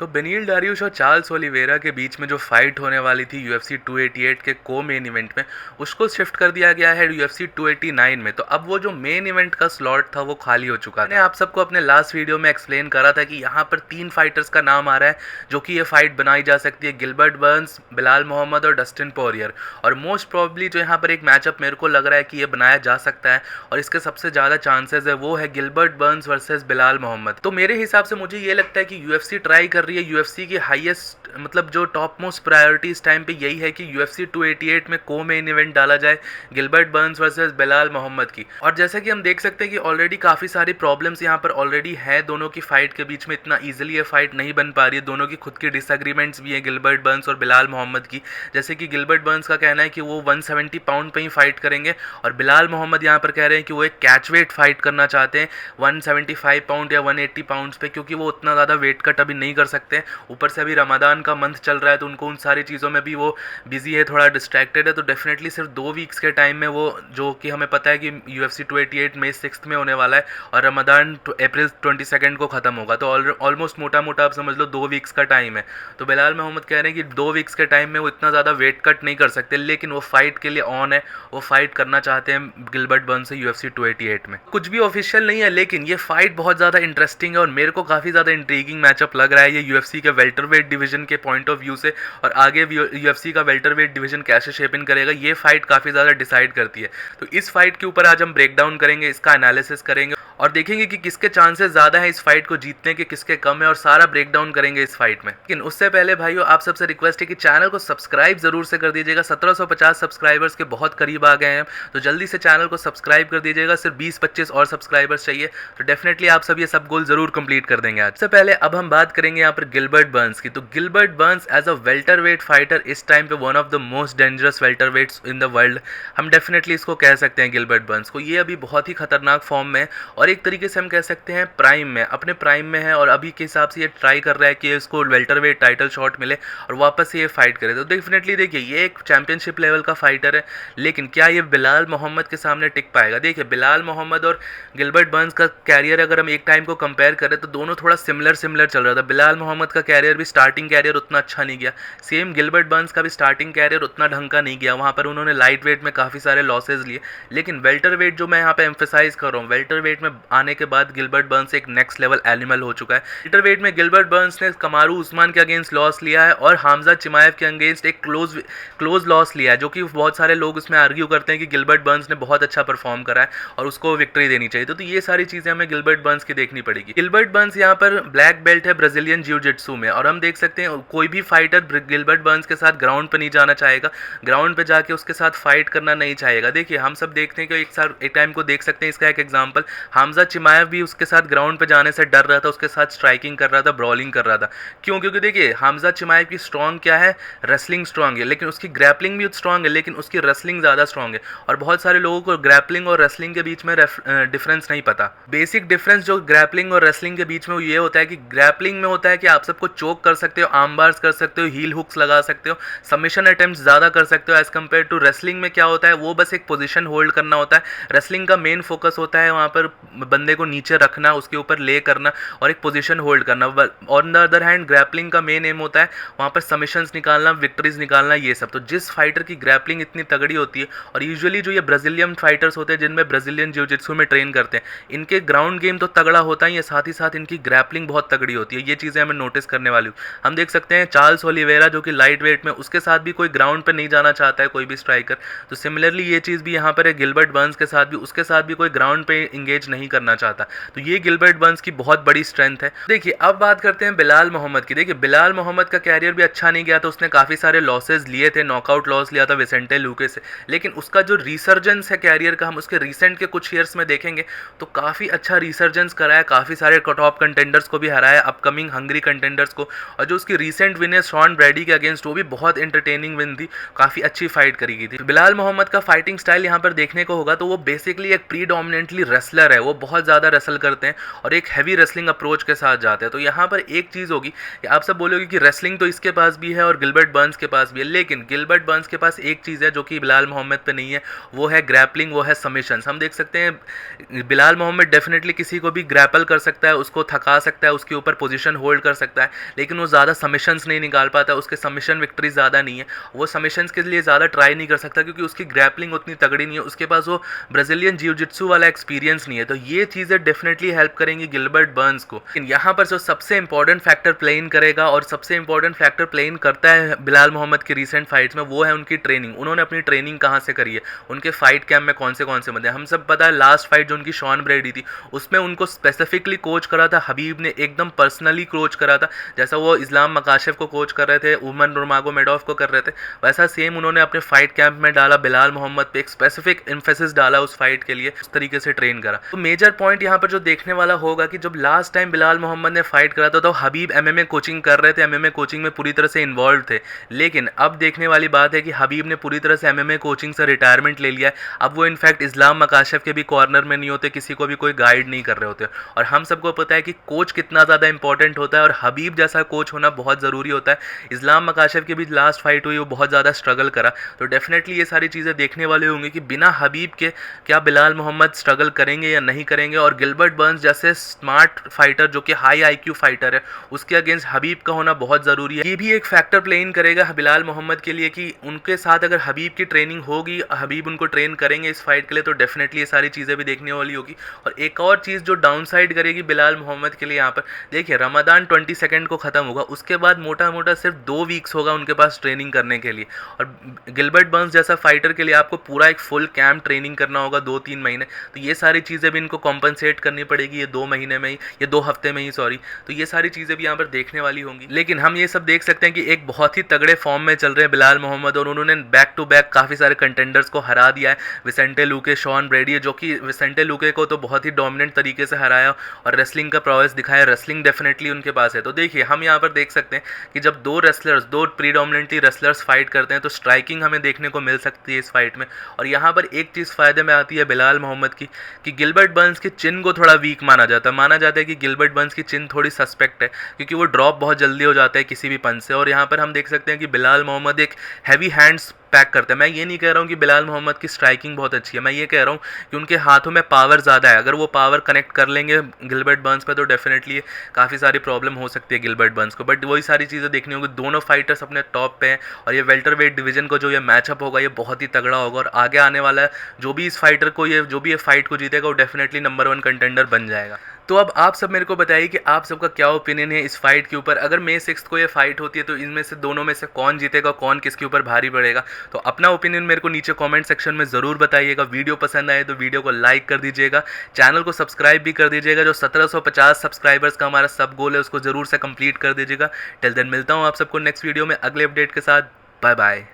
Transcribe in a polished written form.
तो बेनिल डारिउश और Charles Oliveira के बीच में जो फाइट होने वाली थी यूएफसी 288 के को मेन इवेंट में, उसको शिफ्ट कर दिया गया है यूएफसी 289 में। तो अब वो जो मेन इवेंट का स्लॉट था वो खाली हो चुका है। मैंने आप सबको अपने लास्ट वीडियो में एक्सप्लेन करा था कि यहाँ पर 3 फाइटर्स का नाम आ रहा है जो कि ये फाइट बनाई जा सकती है, गिलबर्ट बर्न्स, बिलाल मोहम्मद और डस्टिन पोरियर। और मोस्ट प्रॉब्ली जो यहाँ पर एक मैचअप मेरे को लग रहा है कि ये बनाया जा सकता है और इसके सबसे ज़्यादा चांसेस है वो है Gilbert Burns versus Belal Muhammad. तो मेरे हिसाब से मुझे ये लगता है कि यूएफसी ट्राई कर रही है, यूएफसी की हाईएस्ट मतलब जो टॉप मोस्ट प्रायोरिटी इस टाइम पे यही है कि यूएफसी 288 में को मेन इवेंट डाला जाए Gilbert Burns versus Belal Muhammad की। और जैसा कि हम देख सकते हैं कि ऑलरेडी काफ़ी सारी प्रॉब्लम्स यहाँ पर ऑलरेडी है दोनों की फाइट के बीच में, इतना ईजिली ये फाइट नहीं बन पा रही है। दोनों की खुद की डिसएग्रीमेंट्स भी है गिलबर्ट बर्न्स और बिलाल मोहम्मद की। जैसे कि गिलबर्ट बर्न्स का कहना है कि वो 170 पाउंड पे ही फाइट करेंगे और बिलाल मोहम्मद यहाँ पर कह रहे हैं कि वो एक कैच वेट फाइट करना चाहते हैं 175 पाउंड या 180 पाउंड्स पे, क्योंकि वो उतना ज़्यादा वेट कट अभी नहीं कर सकते। ऊपर से अभी रमज़ान का मंथ चल रहा है तो उनको उन सारी चीज़ों में भी वो बिजी है, थोड़ा डिस्ट्रैक्टेड है। तो डेफिनेटली सिर्फ 2 वीक्स के टाइम में वो, जो कि हमें पता है कि यूएफसी 288 मई 6 में होने वाला है और रमज़ान अप्रैल 22 को ख़त्म होगा, तो ऑलमोस्ट मोटा मोटा आप समझ लो 2 वीक्स का टाइम है। तो बिलाल मोहम्मद कह रहे हैं कि 2 वीक्स के टाइम में वो इतना ज़्यादा वेट कट नहीं कर सकते, लेकिन वो फाइट के लिए ऑन है, वो फाइट करना चाहते हैं गिलबर्ट बर्न्स से यूएफसी 288 में। कुछ भी ऑफिशियल नहीं है लेकिन ये फाइट बहुत ज़्यादा इंटरेस्टिंग है और मेरे को काफ़ी ज़्यादा इंट्रीगिंग मैचअप लग रहा है ये यूएफसी के वेल्टरवेट डिवीजन के पॉइंट ऑफ व्यू से। और आगे यूएफसी का वेल्टरवेट डिवीजन कैसे शेप इन करेगा ये फाइट काफ़ी ज़्यादा डिसाइड करती है। तो इस फाइट के ऊपर आज हम ब्रेक डाउन करेंगे, इसका एनालिसिस करेंगे और देखेंगे कि किसके चांसेस ज़्यादा है इस फाइट को जीतने के, किसके कम है, और सारा ब्रेक डाउन करेंगे इस फाइट में। लेकिन उससे पहले भाइयों आप सबसे रिक्वेस्ट है कि चैनल को सब्सक्राइब जरूर से कर दीजिएगा। 1750 सब्सक्राइबर्स के बहुत करीब आ गए हैं, तो जल्दी से चैनल को सब्सक्राइब कर दीजिएगा। सिर्फ 20-25 और सब्सक्राइबर्स चाहिए, तो डेफिनेटली आप सब ये सब गोल जरूर कंप्लीट कर देंगे आज। से पहले अब हम बात करेंगे यहाँ पर गिलबर्ट बर्न्स की। तो Gilbert Burns as a welterweight fighter इस टाइम पे one of the most dangerous welterweights in the world, हम डेफिनेटली इसको कह सकते हैं गिलबर्ट बर्न्स को। ये अभी बहुत ही खतरनाक फॉर्म में और एक तरीके से हम कह सकते हैं प्राइम में, अपने प्राइम में है और अभी के हिसाब से ये ट्राई कर रहा है कि इसको वेल्टरवेट टाइटल शॉट मिले और वापस से ये फाइट करे। तो डेफिनेटली देखिए ये एक चैंपियनशिप लेवल का फाइटर है, लेकिन क्या ये बिलाल मोहम्मद के सामने टिक पाएगा? देखिए बिलाल मोहम्मद और गिलबर्ट बर्न्स का कैरियर अगर हम एक टाइम को कंपेयर करें तो दोनों थोड़ा सिमिलर चल रहा था। बिलाल मोहम्मद का कैरियर भी स्टार्टिंग कैरियर उतना अच्छा नहीं गया, सेम गिलबर्ट बर्न्स का भी स्टार्टिंग कैरियर उतना ढंग का नहीं गया, वहाँ पर उन्होंने लाइट वेट में काफ़ी सारे लॉसेज लिए। लेकिन वेल्टर वेट जो मैं यहाँ पे एम्फेसाइज कर रहा हूँ, वेल्टर वेट में आने के बाद गिलबर्ट बर्न्स एक नेक्स्ट लेवल एनिमल हो चुका है। वेल्टर वेट में गिलबर्ट बर्न्स ने कमारू उस्मान के अगेंस्ट लॉस लिया है और हामजा चिमाएव के अगेंस्ट एक क्लोज लॉस लिया है, जो कि बहुत सारे लोग उसमें आर्ग्यू करते हैं कि गिलबर्ट बर्न्स ने बहुत अच्छा परफॉर्म करा है और उसको विक्ट्री देनी चाहिए। तो ये सारी चीज़ें हमें गिलबर्ट बर्न्स की देखनी पड़ेगी। गिलबर्ट बर्न्स यहाँ पर ब्लैक बेल्ट है ब्राजीलियन जिu-जिट्सू में और हम देख सकते हैं कोई भी फाइटर गिलबर्ट बर्न्स के साथ ग्राउंड पर नहीं जाना चाहेगा, ग्राउंड पे जाके उसके साथ फाइट करना नहीं चाहेगा। देखिए हम सब देखते हैं कि एक टाइम को देख सकते हैं, इसका एक एग्जांपल हामजा चिमाएव भी उसके साथ ग्राउंड पे जाने से डर रहा था, उसके साथ स्ट्राइकिंग कर रहा था, ब्रॉलिंग कर रहा था। क्यों? क्योंकि देखिए हामजा चिमाएव की स्ट्रॉन्ग क्या है, रेसलिंग स्ट्रॉन्ग है, लेकिन उसकी ग्रैपलिंग भी स्ट्रॉन्ग है, लेकिन उसकी रेसलिंग ज़्यादा स्ट्रॉन्ग है। और बहुत सारे लोगों को ग्रैपलिंग और रेसलिंग के बीच में डिफरेंस नहीं पता। बेसिक डिफरेंस जो ग्रैपलिंग और रेसलिंग के बीच में ये होता है कि ग्रैपलिंग में होता है कि आप सबको चोक कर सकते हो, आर्म बार्स कर सकते हो, हील हुक्स लगा सकते हो, सबमिशन अटेम्प्ट्स ज़्यादा कर सकते हो एज कम्पेयर टू रेसलिंग में क्या होता है, वो बस एक पोजीशन होल्ड करना होता है। रेसलिंग का मेन फोकस होता है वहाँ पर बंदे को नीचे रखना, उसके ऊपर ले करना और एक पोजीशन होल्ड करना। On the other hand grappling का मेन एम होता है वहाँ पर सबमिशंस निकालना, विक्ट्रीज निकालना, ये सब। तो जिस फाइटर की ग्रैपलिंग इतनी तगड़ी होती है, और यूजुअली जो ये ब्राजीलियन फाइटर्स होते हैं जिनमें ब्राजीलियन जिu-जिट्सू में ट्रेन करते हैं, इनके ग्राउंड गेम तो तगड़ा होता ही है, साथ ही साथ इनकी ग्रैपलिंग बहुत तगड़ी होती है। ये चीज़ें हमें नोटिस करने वाली हूँ। हम देख सकते हैं चार्ल्स ओलिवेरा जो कि लाइट वेट में, उसके साथ भी कोई ग्राउंड पे नहीं जाना चाहता है कोई भी स्ट्राइकर। तो सिमिलरली ये चीज़ भी यहाँ पर है गिलबर्ट बर्न्स के साथ भी, उसके साथ भी कोई ग्राउंड पे इंगेज नहीं करना चाहता। तो ये गिलबर्ट बर्न्स की बहुत बड़ी स्ट्रेंथ है। देखिए अब बात करते हैं बिलाल मोहम्मद की। देखिए बिलाल मोहम्मद का कैरियर भी अच्छा नहीं गया था, उसने काफ़ी सारे लॉसेज लिए थे, नॉकआउट लॉस लिया था विसेंटे लुके से, लेकिन उसका जो रिसर्जेंस है कैरियर का, हम उसके रिसेंट के कुछ ईयर्स में देखेंगे तो काफ़ी अच्छा रिसर्जेंस करा है, काफ़ी सारे टॉप कंटेंडर्स को भी हराया, अपकमिंग हंगरी कंटेंडर्स को। और जो उसकी रिसेंट विन है शॉन ब्रैडी के अगेंस्ट, वो भी बहुत एंटरटेनिंग विन थी, काफ़ी अच्छी फाइट करी गई थी। बिलाल मोहम्मद का फाइटिंग स्टाइल यहाँ पर देखने को होगा तो वो बेसिकली एक प्रीडोमिनेंटली रेसलर है, वो बहुत ज़्यादा रेसल करते हैं और एक हैवी रेसलिंग अप्रोच के साथ जाते हैं। तो यहाँ पर एक चीज़ होगी कि आप सब बोलोगे कि रेसलिंग तो इसके पास भी है और गिलबर्ट बर्न्स के पास भी है, लेकिन गिलबर्ट बर्न्स के पास एक चीज़ है जो कि बिलाल मोहम्मद पे नहीं है, वो है ग्रैपलिंग, वो है सबमिशंस। हम देख सकते हैं बिलाल मोहम्मद डेफिनेटली किसी को भी ग्रैपल कर सकता है, उसको थका सकता है, उसके ऊपर पोजीशन होल्ड कर सकता है, लेकिन वो ज़्यादा सबमिशंस नहीं निकाल पाता, उसके सबमिशन विक्ट्री ज़्यादा नहीं है, वो सबमिशंस के लिए ज़्यादा ट्राई नहीं कर सकता क्योंकि उसकी ग्रैपलिंग उतनी तगड़ी नहीं है, उसके पास वो ब्राज़ीलियन जिu-जित्सु वाला एक्सपीरियंस नहीं है। तो ये चीज़ें डेफिनेटली हेल्प करेंगी गिलबर्ट बर्न्स को। लेकिन यहाँ पर जो सबसे इंपॉर्टेंट फैक्टर प्ले इन करेगा और सबसे इंपॉर्टेंट फैक्टर प्ले इन करता है बिलाल मोहम्मद की रिसेंट फाइट्स में, वो है उनकी ट्रेनिंग। उन्होंने अपनी ट्रेनिंग कहाँ से करी है, उनके फाइट कैंप में कौन से बंदे। हम सब पता है लास्ट फाइट जो उनकी शॉन ब्रेडी थी उसमें उनको स्पेसिफिकली कोच करा था हबीब ने, एकदम पर्सनली कोच करा था, जैसा वो इस्लाम मकाशेफ को कोच कर रहे थे, उमर नुरमागोमेडोव को कर रहे थे, वैसा सेम उन्होंने अपने फाइट कैंप में डाला, बिलाल मोहम्मद पे एक स्पेसिफिक एम्फेसिस डाला उस फाइट के लिए, उस तरीके से ट्रेन करा। तो मेजर पॉइंट यहाँ पर जो देखने वाला होगा कि जब लास्ट टाइम बिलाल मोहम्मद ने फाइट करा था तो हबीब एमएमए कोचिंग कर रहे थे, एमएमए कोचिंग में पूरी तरह से इन्वॉल्व थे, लेकिन अब देखने वाली बात है कि हबीब ने पूरी तरह से एमएमए कोचिंग से रिटायरमेंट ले लिया है। अब वो इनफैक्ट इस्लाम मकाशेफ के भी कॉर्नर में नहीं होते, किसी को भी कोई गाइड नहीं कर रहे होते, और हम सबको पता है कि कोच कितना ज़्यादा इंपॉर्टेंट होता है और हबीब जैसा कोच होना बहुत ज़रूरी होता है। इस्लाम मकाशेफ के भी लास्ट फाइट हुई वो बहुत ज़्यादा स्ट्रगल करा, तो डेफिनेटली ये सारी चीज़ें देखने वाले होंगे कि बिना हबीब के क्या बिलाल मोहम्मद स्ट्रगल करेंगे या नहीं करेंगे, और गिलबर्ट बर्न्स जैसे स्मार्ट फाइटर जो कि हाई आईक्यू फाइटर है उसके अगेंस्ट हबीब का होना बहुत ज़रूरी है। ये भी एक फैक्टर प्ले इन करेगा बिलाल मोहम्मद के लिए कि उनके साथ अगर हबीब की ट्रेनिंग होगी, हबीब उनको ट्रेन करेंगे इस फाइट के लिए, तो डेफिनेटली ये सारी चीज़ें भी देखने वाली होगी। और एक और चीज़ जो डाउन साइड करेगी बिलाल मोहम्मद के लिए यहाँ पर, देखिए रमज़ान 22 को ख़त्म होगा, उसके बाद मोटा मोटा सिर्फ 2 वीक्स होगा उनके पास ट्रेनिंग करने के लिए, और गिलबर्ट बर्न्स जैसा फाइटर के लिए आपको पूरा एक फुल कैंप ट्रेनिंग करना होगा 2-3 महीने। तो ये सारी चीज़ें भी इनको कॉम्पनसेट करनी पड़ेगी ये 2 महीने में ही, ये 2 हफ्ते में ही सॉरी। तो ये सारी चीज़ें भी यहाँ पर देखने वाली होंगी। लेकिन हम ये सब देख सकते हैं कि एक बहुत ही तगड़े फॉर्म में चल रहे हैं बिलाल मोहम्मद, और उन्होंने बैक टू बैक काफ़ी सारे कंटेंडर्स को हरा दिया है। विसेंटे लूके, शॉन ब्रेडी, जो कि विसेंटे लूके को तो बहुत ही डोमिनेंट तरीके से हराया और रेसलिंग का प्रोवेस दिखाया, रेसलिंग डेफिनेटली उनके पास है। तो देखिए हम यहाँ पर देख सकते हैं कि जब दो प्रीडोमिनेंटली रेसलर्स फाइट करते हैं तो स्ट्राइकिंग हमें देखने को मिल सकती है इस फाइट में। और यहाँ पर एक चीज़ फ़ायदे में आती है बिलाल मोहम्मद की कि गिलबर्ट बर्न्स की चिन को थोड़ा वीक माना जाता है कि गिलबर्ट बर्न्स की चिन थोड़ी सस्पेक्ट है क्योंकि वो ड्रॉप बहुत जल्दी हो जाता है किसी भी पंच से, और यहाँ पर हम देख सकते हैं कि बिलाल मोहम्मद एक हैवी हैंड्स पैक करते हैं। मैं ये नहीं कह रहा हूँ कि बिलाल मोहम्मद की स्ट्राइकिंग बहुत अच्छी है, मैं ये कह रहा हूँ कि उनके हाथों में पावर ज़्यादा है। अगर वो पावर कनेक्ट कर लेंगे गिलबर्ट बर्न्स पे तो डेफिनेटली काफ़ी सारी प्रॉब्लम हो सकती है गिलबर्ट बर्न्स को, बट वही सारी चीज़ें देखनी होगी। दोनों फाइटर्स अपने टॉप पे हैं और ये वेल्टर वेट डिवीजन को जो ये मैचअप होगा ये बहुत ही तगड़ा होगा, और आगे आने वाला है जो भी इस फाइटर को जो भी ये फाइट को जीतेगा वो डेफिनेटली नंबर 1 कंटेंडर बन जाएगा। तो अब आप सब मेरे को बताइए कि आप सबका क्या ओपिनियन है इस फाइट के ऊपर। अगर May 6 को ये फाइट होती है तो इनमें से दोनों में से कौन जीतेगा, कौन किसके ऊपर भारी पड़ेगा, तो अपना ओपिनियन मेरे को नीचे कमेंट सेक्शन में ज़रूर बताइएगा। वीडियो पसंद आए तो वीडियो को लाइक कर दीजिएगा, चैनल को सब्सक्राइब भी कर दीजिएगा। जो 1750 सब्सक्राइबर्स का हमारा सब गोल है उसको ज़रूर से कंप्लीट कर दीजिएगा। टिल देन मिलता हूँ आप सबको नेक्स्ट वीडियो में अगले अपडेट के साथ। Bye bye.